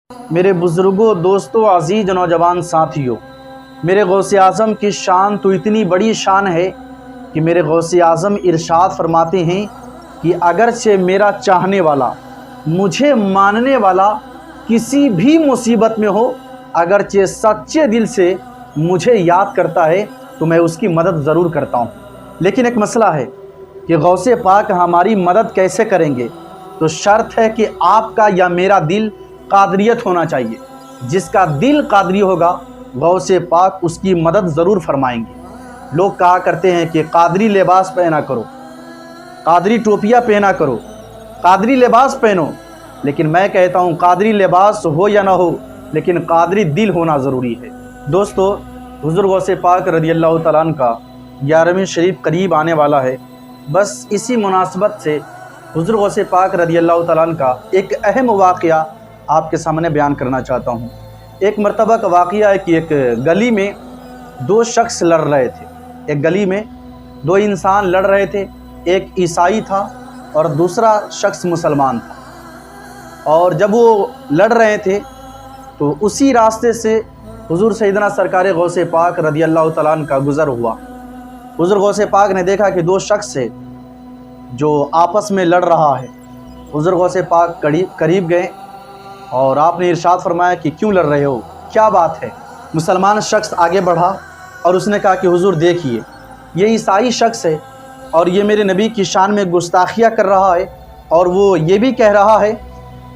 میرے بزرگوں، دوستوں، عزیز نوجوان ساتھیوں، میرے غوث اعظم کی شان تو اتنی بڑی شان ہے کہ میرے غوث اعظم ارشاد فرماتے ہیں کہ اگرچہ میرا چاہنے والا، مجھے ماننے والا کسی بھی مصیبت میں ہو، اگرچہ سچے دل سے مجھے یاد کرتا ہے تو میں اس کی مدد ضرور کرتا ہوں۔ لیکن ایک مسئلہ ہے کہ غوث پاک ہماری مدد کیسے کریں گے؟ تو شرط ہے کہ آپ کا یا میرا دل قادریت ہونا چاہیے۔ جس کا دل قادری ہوگا غوث پاک اس کی مدد ضرور فرمائیں گے۔ لوگ کہا کرتے ہیں کہ قادری لباس پہنا کرو، قادری ٹوپیاں پہنا کرو، قادری لباس پہنو، لیکن میں کہتا ہوں قادری لباس ہو یا نہ ہو، لیکن قادری دل ہونا ضروری ہے۔ دوستو، حضور غوث پاک رضی اللہ تعالیٰ عنہ کا 11ویں شریف قریب آنے والا ہے۔ بس اسی مناسبت سے حضور غوث پاک رضی اللہ تعالیٰ عنہ کا ایک اہم واقعہ آپ کے سامنے بیان کرنا چاہتا ہوں۔ ایک مرتبہ کا واقعہ ہے کہ ایک گلی میں دو شخص لڑ رہے تھے۔ ایک گلی میں دو انسان لڑ رہے تھے، ایک عیسائی تھا اور دوسرا شخص مسلمان تھا۔ اور جب وہ لڑ رہے تھے تو اسی راستے سے حضور سیدنا سرکار غوث پاک رضی اللہ تعالیٰ عنہ کا گزر ہوا۔ حضور غوث پاک نے دیکھا کہ دو شخص ہے جو آپس میں لڑ رہا ہے۔ حضور غوث پاک قریب گئے اور آپ نے ارشاد فرمایا کہ کیوں لڑ رہے ہو، کیا بات ہے؟ مسلمان شخص آگے بڑھا اور اس نے کہا کہ حضور دیکھیے، یہ عیسائی شخص ہے اور یہ میرے نبی کی شان میں گستاخیاں کر رہا ہے، اور وہ یہ بھی کہہ رہا ہے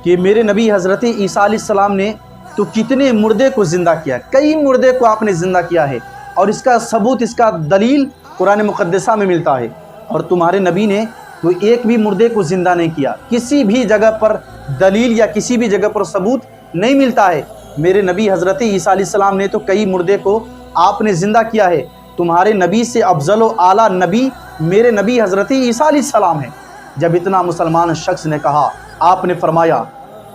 کہ میرے نبی حضرت عیسیٰ علیہ السلام نے تو کتنے مردے کو زندہ کیا، کئی مردے کو آپ نے زندہ کیا ہے، اور اس کا ثبوت، اس کا دلیل قرآن مقدسہ میں ملتا ہے، اور تمہارے نبی نے تو ایک بھی مردے کو زندہ نہیں کیا۔ کسی بھی جگہ پر دلیل یا کسی بھی جگہ پر ثبوت نہیں ملتا ہے۔ میرے نبی حضرت عیسیٰ علیہ السلام نے تو کئی مردے کو آپ نے زندہ کیا ہے۔ تمہارے نبی سے افضل و اعلیٰ نبی میرے نبی حضرت عیسیٰ علیہ السلام ہیں۔ جب اتنا مسلمان شخص نے کہا، آپ نے فرمایا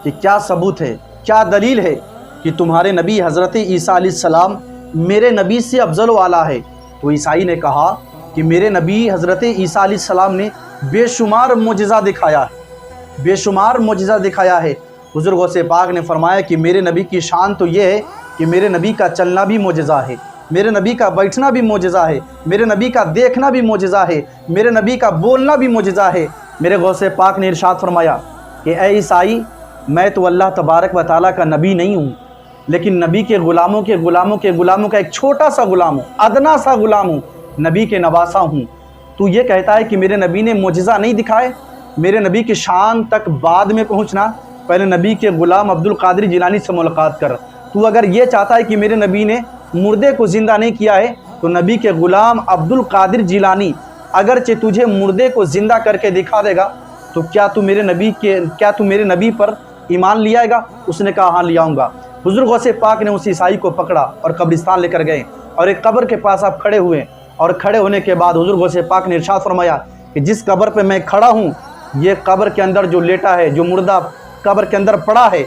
کہ کیا ثبوت ہے، کیا دلیل ہے کہ تمہارے نبی حضرت عیسیٰ علیہ السلام میرے نبی سے افضل و اعلیٰ ہے؟ تو عیسائی نے کہا کہ میرے نبی حضرت عیسیٰ علیہ السلام نے بے شمار معجزہ دکھایا ہے، بے شمار معجزہ دکھایا ہے۔ حضور غوث پاک نے فرمایا کہ میرے نبی کی شان تو یہ ہے کہ میرے نبی کا چلنا بھی معجزہ ہے، میرے نبی کا بیٹھنا بھی معجزہ ہے، میرے نبی کا دیکھنا بھی معجزہ ہے، میرے نبی کا بولنا بھی معجزہ ہے۔ میرے غوث پاک نے ارشاد فرمایا کہ اے عیسائی، میں تو اللہ تبارک و تعالیٰ کا نبی نہیں ہوں، لیکن نبی کے غلاموں کے غلاموں کے غلاموں کا ایک چھوٹا سا غلام ہوں، ادنا سا غلام ہوں، نبی کے نواسہ ہوں۔ تو یہ کہتا ہے کہ میرے نبی نے معجزہ نہیں دکھائے؟ میرے نبی کی شان تک بعد میں پہنچنا، پہلے نبی کے غلام عبد القادر جیلانی سے ملاقات کر۔ تو اگر یہ چاہتا ہے کہ میرے نبی نے مردے کو زندہ نہیں کیا ہے، تو نبی کے غلام عبد القادر جیلانی اگرچہ تجھے مردے کو زندہ کر کے دکھا دے گا تو کیا تو میرے نبی پر ایمان لے آئے گا؟ اس نے کہا ہاں لے آؤں گا۔ حضور غوث پاک نے اس عیسائی کو پکڑا اور قبرستان لے کر گئے، اور ایک قبر کے پاس آپ کھڑے ہوئے، اور کھڑے ہونے کے بعد حضور غوث پاک نے ارشاد فرمایا کہ جس قبر پہ میں کھڑا ہوں، یہ قبر کے اندر جو لیٹا ہے، جو مردہ قبر کے اندر پڑا ہے،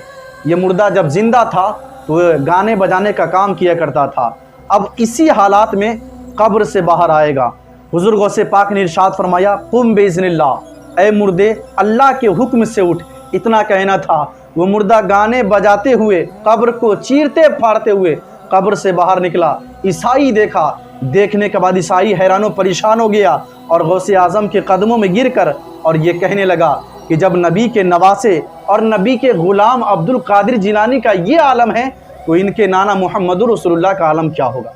یہ مردہ جب زندہ تھا تو گانے بجانے کا کام کیا کرتا تھا، اب اسی حالات میں قبر سے باہر آئے گا۔ حضور غوث پاک نے ارشاد فرمایا قم باذن اللہ، اے مردے اللہ کے حکم سے اٹھ۔ اتنا کہنا تھا، وہ مردہ گانے بجاتے ہوئے، قبر کو چیرتے پھاڑتے ہوئے قبر سے باہر نکلا۔ عیسائی دیکھا، دیکھنے کے بعد عیسائی حیران و پریشان ہو گیا اور غوث اعظم کے قدموں میں گر کر اور یہ کہنے لگا کہ جب نبی کے نواسے اور نبی کے غلام عبد القادر جیلانی کا یہ عالم ہے تو ان کے نانا محمد رسول اللہ کا عالم کیا ہوگا؟